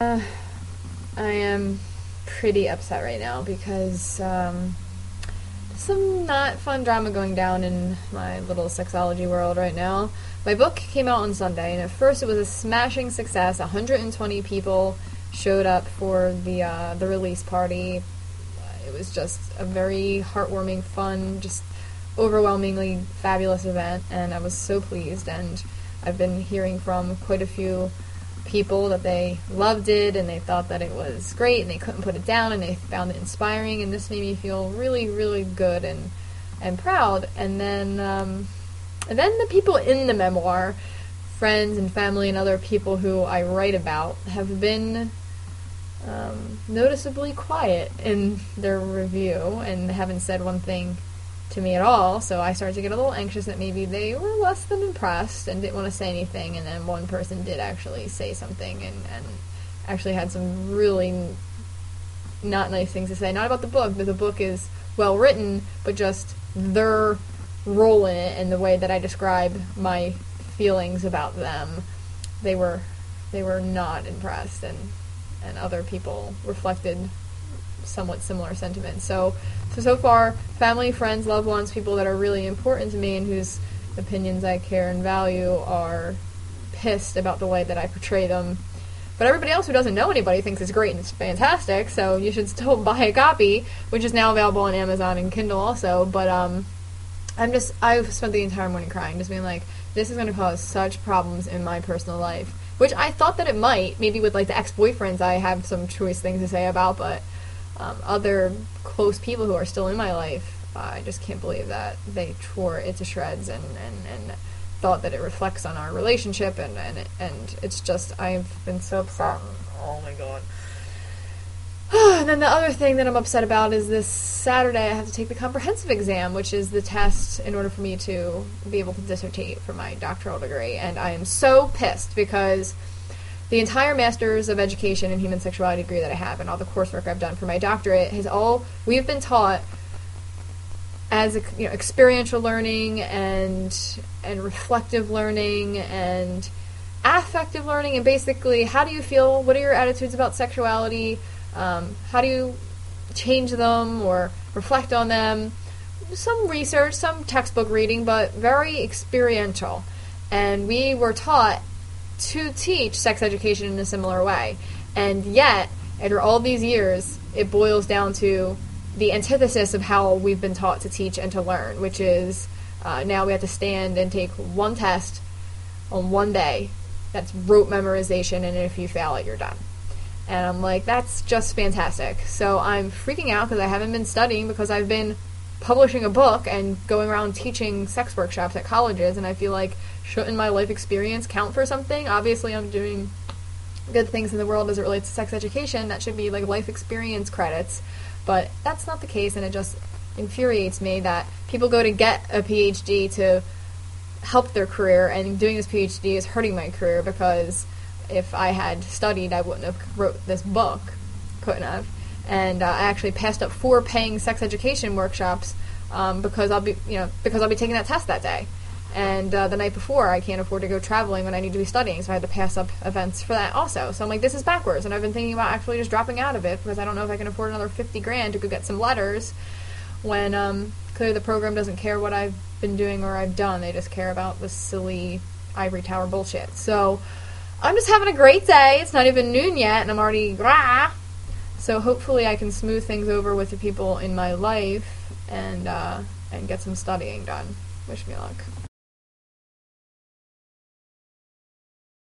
I am pretty upset right now because some not fun drama going down in my little sexology world right now. My book came out on Sunday, and at first it was a smashing success. 120 people showed up for the release party. It was just a very heartwarming, fun, just overwhelmingly fabulous event, and I was so pleased. And I've been hearing from quite a few people that they loved it and they thought that it was great and they couldn't put it down and they found it inspiring, and this made me feel really, really good and proud. And then the people in the memoir, friends and family and other people who I write about, have been noticeably quiet in their review and haven't said one thing to me at all, so I started to get a little anxious that maybe they were less than impressed and didn't want to say anything. And then one person did actually say something and actually had some really not nice things to say, not about the book, but the book is well written, but just their role in it and the way that I describe my feelings about them. They were not impressed, and other people reflected somewhat similar sentiments. So far, family, friends, loved ones, people that are really important to me and whose opinions I care and value are pissed about the way that I portray them. But everybody else who doesn't know anybody thinks it's great and it's fantastic, so you should still buy a copy, which is now available on Amazon and Kindle also. But I've spent the entire morning crying, just being like, this is going to cause such problems in my personal life, which I thought that it might, maybe with like the ex-boyfriends I have some choice things to say about, but other close people who are still in my life, I just can't believe that they tore it to shreds and thought that it reflects on our relationship, and it's just, I've been so upset. Oh my god. And then the other thing that I'm upset about is this Saturday I have to take the comprehensive exam, which is the test in order for me to be able to dissertate for my doctoral degree, and I am so pissed because the entire Master's of Education in Human Sexuality degree that I have and all the coursework I've done for my doctorate we've been taught as experiential learning and reflective learning and affective learning, and basically how do you feel, what are your attitudes about sexuality, how do you change them or reflect on them, some research, some textbook reading, but very experiential. And we were taught to teach sex education in a similar way. And yet, after all these years, it boils down to the antithesis of how we've been taught to teach and to learn, which is now we have to stand and take one test on one day. That's rote memorization, and if you fail it, you're done. And I'm like, that's just fantastic. So I'm freaking out because I haven't been studying, because I've been publishing a book and going around teaching sex workshops at colleges, and I feel like, shouldn't my life experience count for something? Obviously, I'm doing good things in the world as it relates to sex education. That should be like life experience credits, but that's not the case, and it just infuriates me that people go to get a Ph.D. to help their career, and doing this Ph.D. is hurting my career, because if I had studied, I wouldn't have wrote this book. Couldn't have. And I actually passed up 4 paying sex education workshops because I'll be taking that test that day. And the night before, I can't afford to go traveling when I need to be studying, so I had to pass up events for that also. So I'm like, this is backwards, and I've been thinking about actually just dropping out of it, because I don't know if I can afford another $50,000 to go get some letters, when clearly the program doesn't care what I've been doing or I've done. They just care about the silly ivory tower bullshit. So I'm just having a great day. It's not even noon yet, and I'm already rah. So hopefully I can smooth things over with the people in my life and get some studying done. Wish me luck.